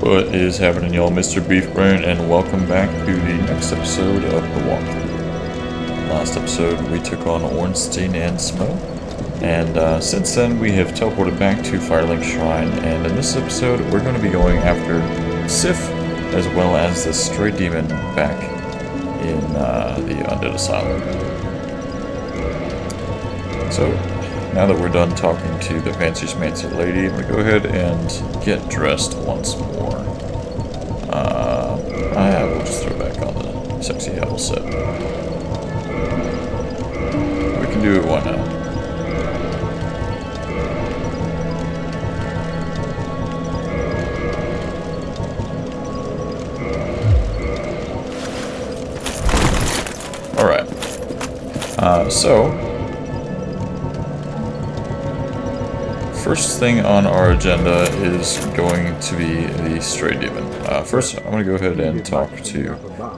What is happening, y'all? MrBeefBrain, and welcome back to the next episode of the walkthrough. Last episode, we took on Ornstein and Smo, and since then, we have teleported back to Firelink Shrine, and in this episode, we're going to be going after Sif, as well as the Stray Demon back in the Undead Asylum. So, now that we're done talking to the fancy schmancy lady, we go ahead and get dressed once more. We'll just throw back on the sexy hell set. We can do it, why not? Alright. So... first thing on our agenda is going to be the Stray Demon. First, I'm going to go ahead and talk to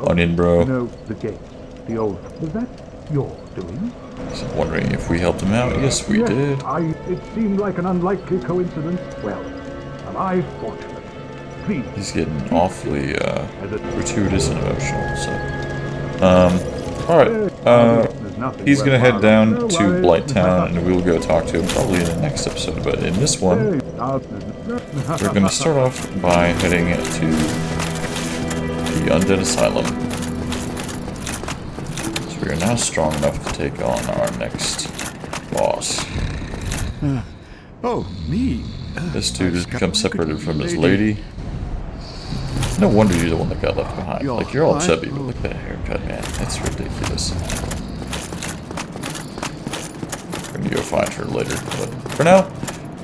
Onion Bro. No, the gate. The old... Was that your doing? So I'm wondering if we helped him out. Yes, we did. It seemed like an unlikely coincidence. Well, am I fortunate? Please. He's getting awfully gratuitous and emotional, so... alright, he's gonna head down to Blighttown, and we'll go talk to him probably in the next episode, but in this one, we're gonna start off by heading to the Undead Asylum. So we are now strong enough to take on our next boss. Me? This dude has become separated from his lady. No wonder you're the one that got left behind. Like, you're all chubby, but look at that haircut, man. That's ridiculous. We're gonna go find her later, but for now,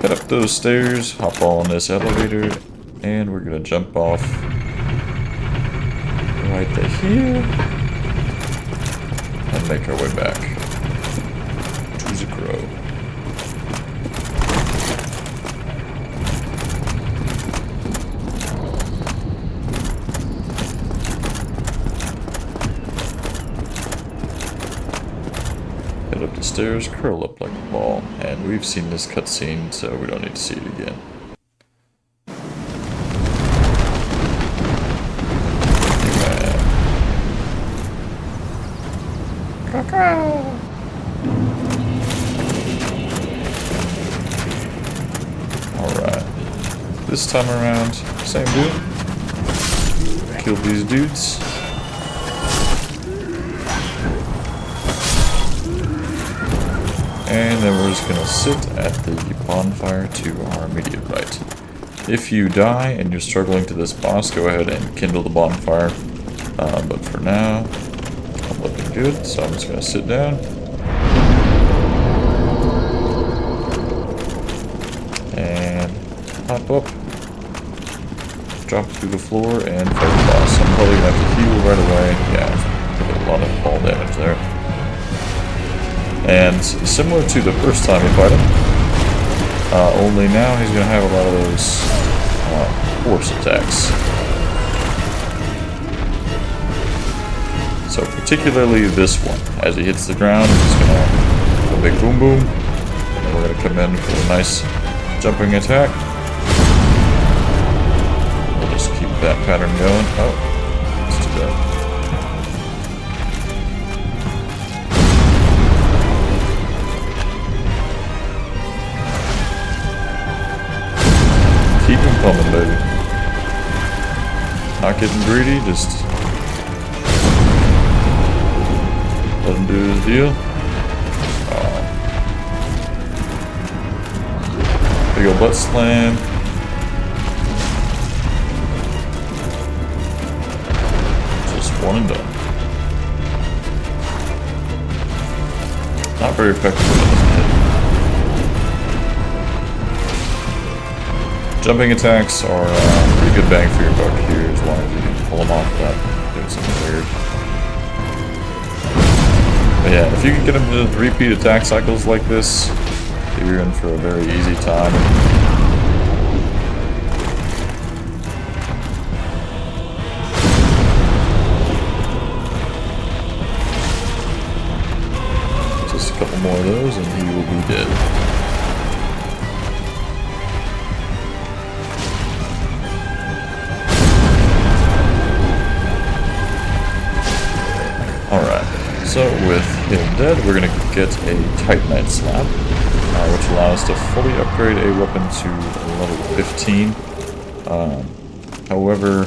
head up those stairs, hop on this elevator, and we're gonna jump off right to here, and make our way back to the Crow. Head up the stairs, curl up like a ball, and we've seen this cutscene, so we don't need to see it again. Alright. This time around, same dude. Kill these dudes. And then we're just gonna sit at the bonfire to our immediate right. If you die and you're struggling to this boss, go ahead and kindle the bonfire. But for now, I'm looking good, so I'm just gonna sit down. And hop up. Drop through the floor and fight the boss. I'm probably gonna have to heal right away. Yeah, did a lot of fall damage there. And similar to the first time you fight him, only now he's going to have a lot of those force attacks. So particularly this one, as he hits the ground, he's going to go big boom boom, and then we're going to come in for a nice jumping attack. We'll just keep that pattern going. Oh, that's too bad. Keep him pumping, baby. Not getting greedy, just let him do his deal. Big ol' butt slam. Just one and done. Not very effective. Jumping attacks are pretty good bang for your buck here, as long as you can pull them off without doing something weird. But yeah, if you can get them to repeat attack cycles like this, you're in for a very easy time. Just a couple more of those and he will be dead. So with him dead, we're going to get a Titanite slab, which allows us to fully upgrade a weapon to level 15. However,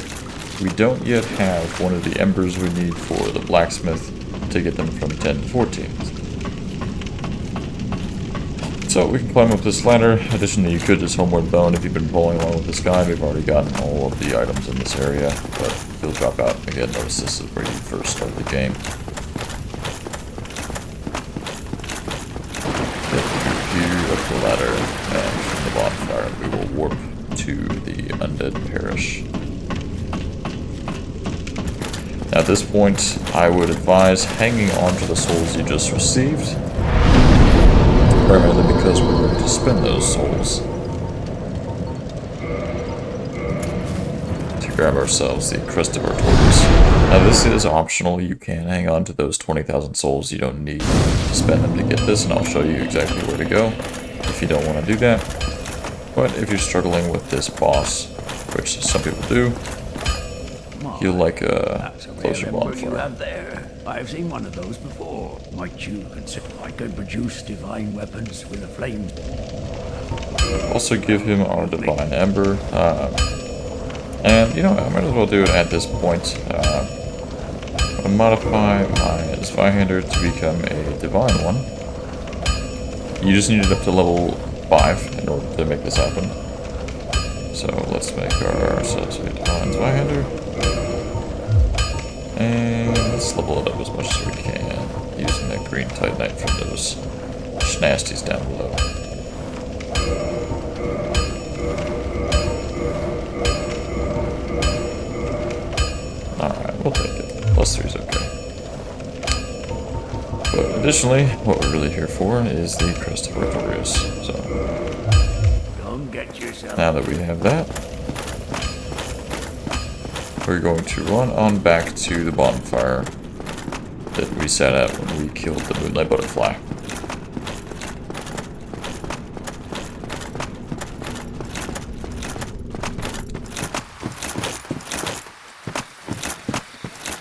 we don't yet have one of the embers we need for the blacksmith to get them from 10 to 14. So we can climb up this ladder. Additionally, you could just homeward bone if you've been pulling along with this guy. We've already gotten all of the items in this area, but he'll drop out again. Notice this is where you first start the game. Up the ladder, and from the bonfire we will warp to the Undead Parish. At this point, I would advise hanging on to the souls you just received, primarily because we're going to spend those souls to grab ourselves the crest of Artorias. Now this is optional. You can hang on to those 20,000 souls. You don't need to spend them to get this, and I'll show you exactly where to go if you don't want to do that. But if you're struggling with this boss, which some people do, you'll like a closer bonfire. There. I've seen one of those before. Might you consider I could produce divine weapons with a flame? Also give him our divine ember. And you know, I might as well do it at this point. I'm gonna modify my Zweihander to become a divine one. You just need it up to level 5 in order to make this happen. So let's make ourselves a divine Zweihander. And let's level it up as much as we can, using that green Titanite from those schnasties down below. Alright, we'll take it. +3 is okay. But additionally, what we're really here for is the crest of Artorias. So, now that we have that, we're going to run on back to the bonfire that we sat at when we killed the Moonlight Butterfly.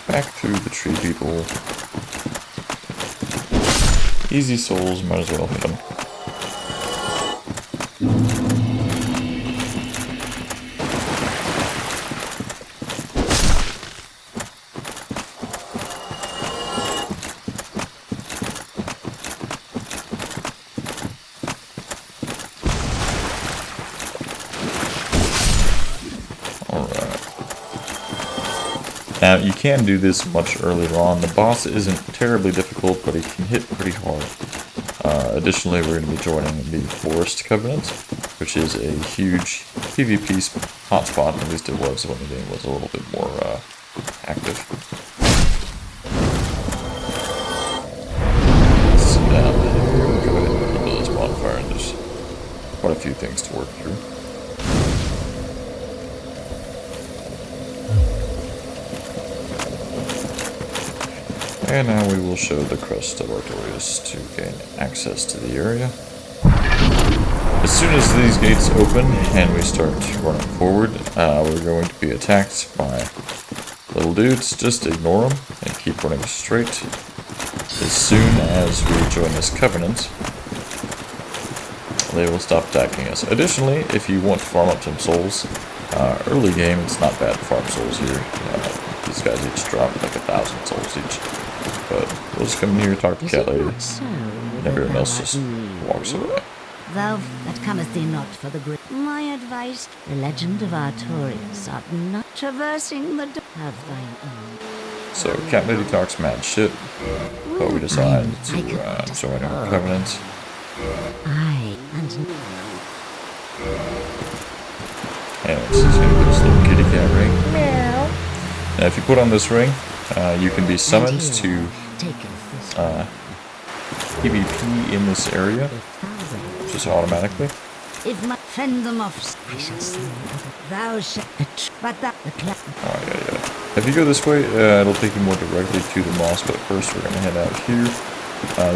Back through the tree people. Easy souls, might as well hit them. Now, you can do this much earlier on. The boss isn't terribly difficult, but he can hit pretty hard. Additionally, we're going to be joining the Forest Covenant, which is a huge PvP hotspot. At least it was when the game was a little bit more active. So down here, we'll go ahead and build this bonfire, and there's quite a few things to work through. And now we will show the crest of Artorias to gain access to the area. As soon as these gates open and we start running forward, we're going to be attacked by little dudes. Just ignore them and keep running straight. As soon as we join this covenant, they will stop attacking us. Additionally, if you want to farm up some souls, early game, it's not bad to farm souls here. These guys each drop like 1,000 souls each. But we'll just come in here, talk to Cat Lady, and everyone else just walks away. Thou that cometh thee not for the great. My advice, the legend of Artorias art not traversing the have thine own. So Cat Lady talks mad shit, but we decided to join our covenant. Aye, and Anyways, she's gonna give us a little kitty cat ring. Now if you put on this ring, you can be summoned to PvP in this area, just automatically. if my friend them off, I shall see thou shalt, but that the clap. Oh yeah. If you go this way, it'll take you more directly to the moss, but first we're gonna head out here.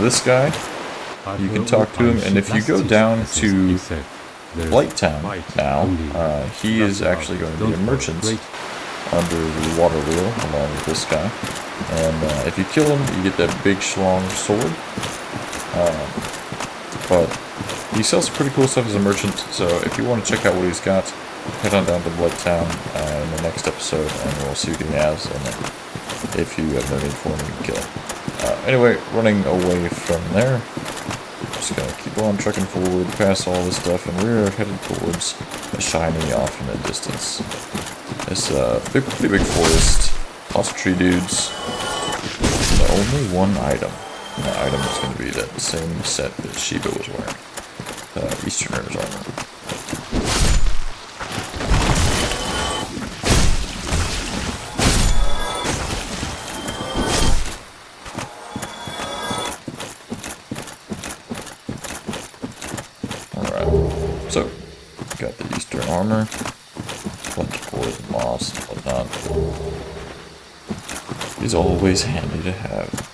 This guy, you can talk to him, and if you go down to Blight Town now, he is actually going to be a merchant under the water wheel, along with this guy. And if you kill him, you get that big schlong sword. But he sells some pretty cool stuff as a merchant, so if you want to check out what he's got, head on down to Bloodtown in the next episode, and we'll see what he has, and then if you have no need for him, you can kill him. Anyway, running away from there, just gonna keep on trucking forward past all this stuff, and we're headed towards a shiny off in the distance. It's a pretty big forest, lots of tree dudes, and only one item. And that item is going to be that same set that Sheba was wearing, Easterner's armor. So, got the Eastern armor, bunch of poison moss and whatnot. Is always handy to have.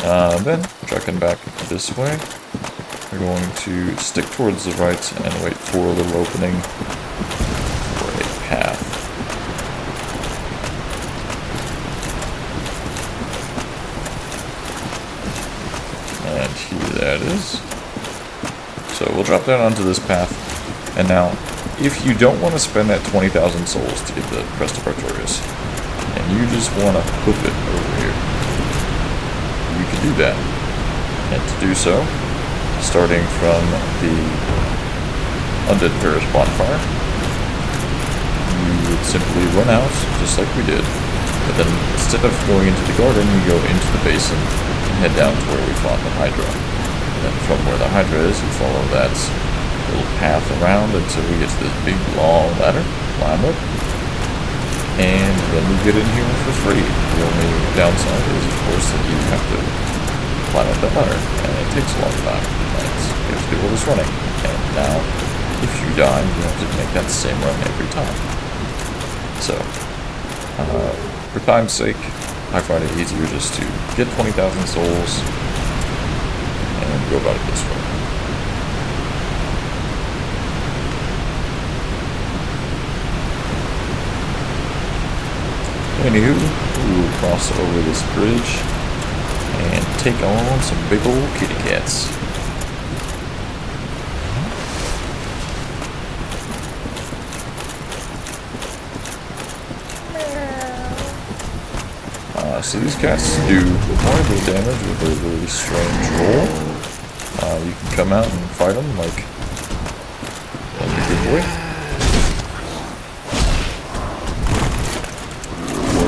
Alright, then, trucking back this way, we're going to stick towards the right and wait for a little opening for a path. And here that is. So we'll drop down onto this path. And now, if you don't want to spend that 20,000 souls to get the Crest of Artorias, and you just want to hoof it over here, you can do that. And to do so, starting from the Undead Parish bonfire, you would simply run out, just like we did. But then, instead of going into the garden, you go into the basin and head down to where we fought the Hydra. And then from where the Hydra is, you follow that little path around until we get to this big long ladder, climb up, and then we get in here for free. The only downside is, of course, that you have to climb up that ladder, and it takes a long time. And you have to do all this running. And now, if you die, you have to make that same run every time. So, for time's sake, I find it easier just to get 20,000 souls and go about it this way. Anywho, we will cross over this bridge and take on some big old kitty cats. So these cats do quite a bit of damage with a really strange roll. You can come out and fight them like a good boy.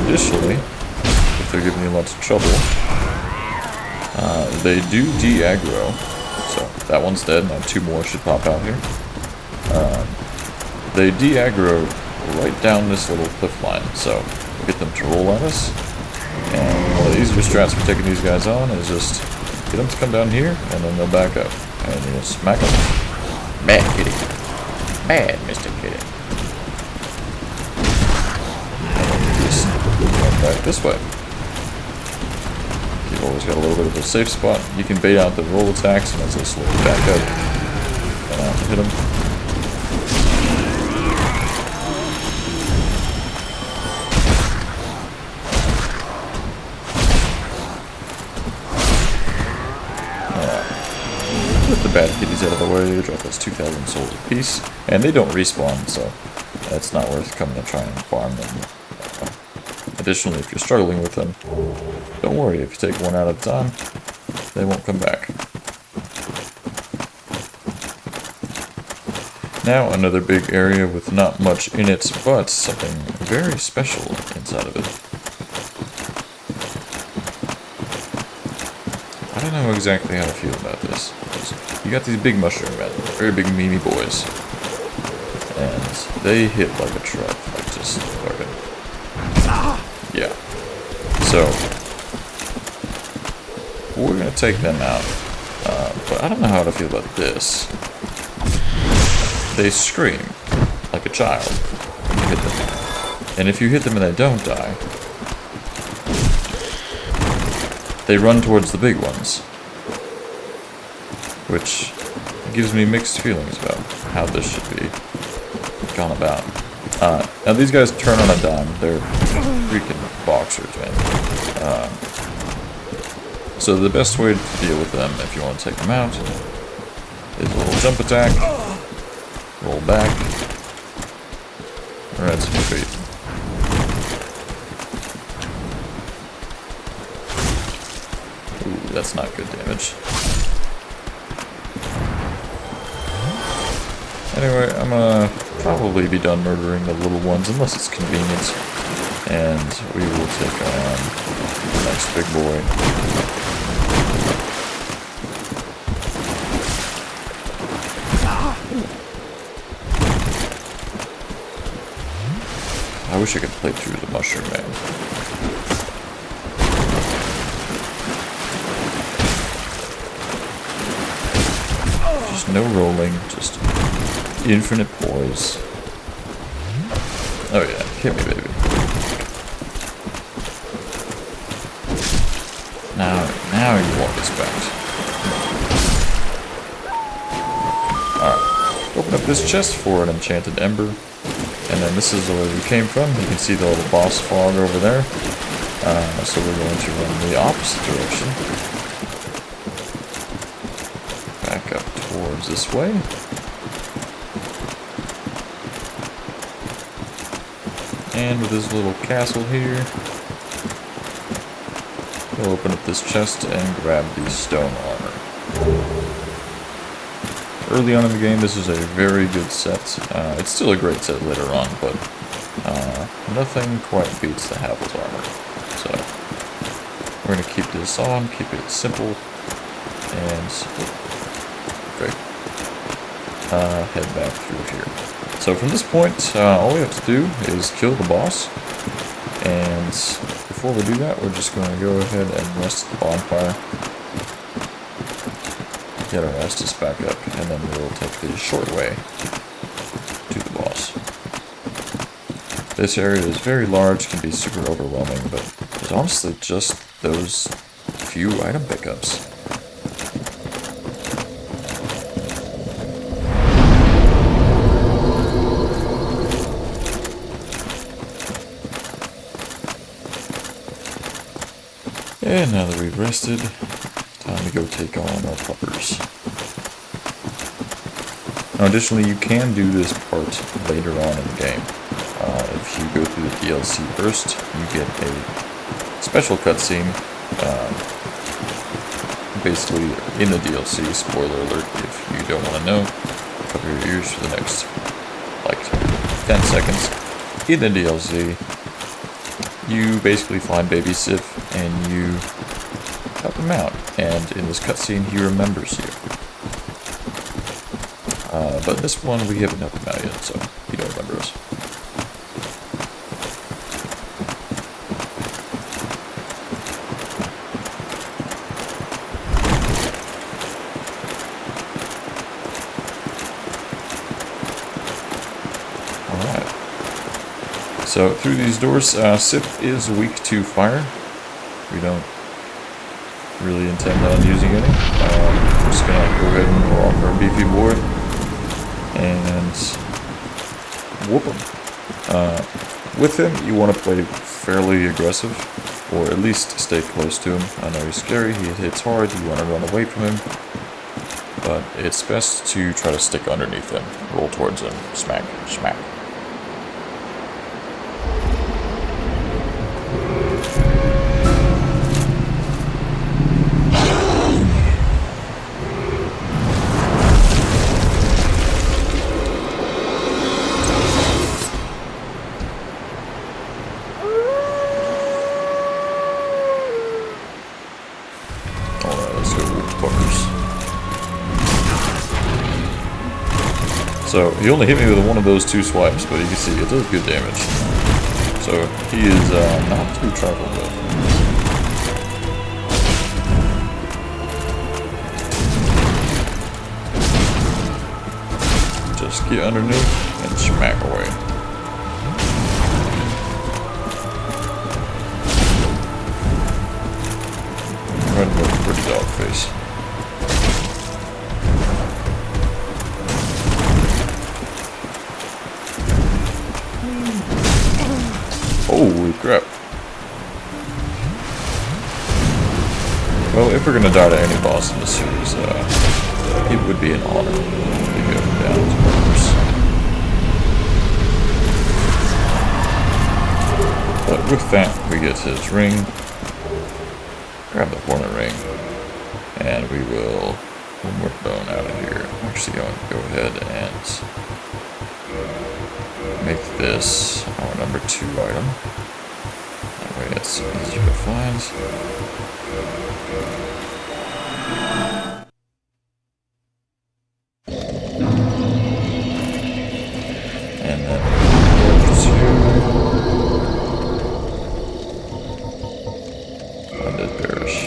Additionally, if they're giving you lots of trouble, they do de-aggro. So that one's dead. Now 2 more should pop out here. They de-aggro right down this little cliff line. So we'll get them to roll at us. And one of the easier strats for taking these guys on is just get them to come down here, and then they'll back up. And you'll smack them. Bad kitty. Bad Mr. Kitty. Back this way. You've always got a little bit of a safe spot. You can bait out the roll attacks, and as they slowly back up, and hit them. Get the bad kitties out of the way. Drop those 2,000 souls apiece, and they don't respawn, so that's not worth coming to try and farm them. Additionally, if you're struggling with them, don't worry, if you take one out at a time, they won't come back. Now, another big area with not much in it, but something very special inside of it. I don't know exactly how to feel about this. You got these big mushroom men, very big meaty boys, and they hit like a truck, like just fucking... Yeah. So, we're going to take them out. But I don't know how to feel about this. They scream like a child when you hit them. And if you hit them and they don't die, they run towards the big ones. Which gives me mixed feelings about how this should be. gone about. Now these guys turn on a dime. They're freaking boxers, man. So the best way to deal with them, if you want to take them out, is a little jump attack, roll back, rinse and repeat. Ooh, that's not good damage. Anyway, I'm gonna probably be done murdering the little ones, unless it's convenient. And we will take on the next big boy. I wish I could play through the mushroom man. Just no rolling, just infinite poise. Oh yeah, hit me, baby. Now you won't respect. Alright, open up this chest for an enchanted ember. And then this is where we came from. You can see the little boss fog over there. So we're going to run the opposite direction. Back up towards this way. And with this little castle here, we'll open up this chest and grab the stone armor. Early on in the game, this is a very good set. It's still a great set later on, but nothing quite beats the Havel's armor. So we're going to keep this on, keep it simple, and head back through here. So from this point, all we have to do is kill the boss, and before we do that, we're just going to go ahead and rest at the bonfire. Get our Estus back up, and then we'll take the short way to the boss. This area is very large, can be super overwhelming, but there's honestly just those few item pickups. And now that we've rested, time to go take on our puppers. Now additionally, you can do this part later on in the game. If you go through the DLC first, you get a special cutscene. Basically, in the DLC, spoiler alert, if you don't want to know, cover your ears for the next, like, 10 seconds. In the DLC, you basically find Baby Sif, and you help him out, and in this cutscene he remembers you. But this one we haven't helped him out yet, so he don't remember us. Alright. So through these doors, Sif is weak to fire. We don't really intend on using any. I'm just gonna go ahead and walk our beefy boy and whoop him. With him, you want to play fairly aggressive, or at least stay close to him. I know he's scary, he hits hard, you want to run away from him, but it's best to try to stick underneath him, roll towards him, smack, smack. So he only hit me with one of those two swipes, but you can see it does good damage. So he is not to be trifled with. Just get underneath and smack away. Right with a pretty dog face. Crap. Well, if we're gonna die to any boss in this series, it would be an honor to go down to Mars. But with that, we get his ring. Grab the hornet ring. And we will one more bone out of here. I'm actually going to go ahead and make this our number 2 item. That way it's easier to find. And then Undead perish.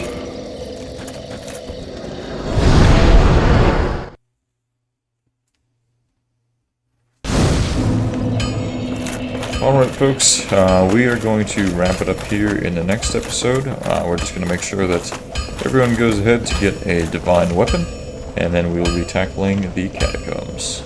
Alright folks, we are going to wrap it up here in the next episode. We're just going to make sure that everyone goes ahead to get a divine weapon, and then we will be tackling the catacombs.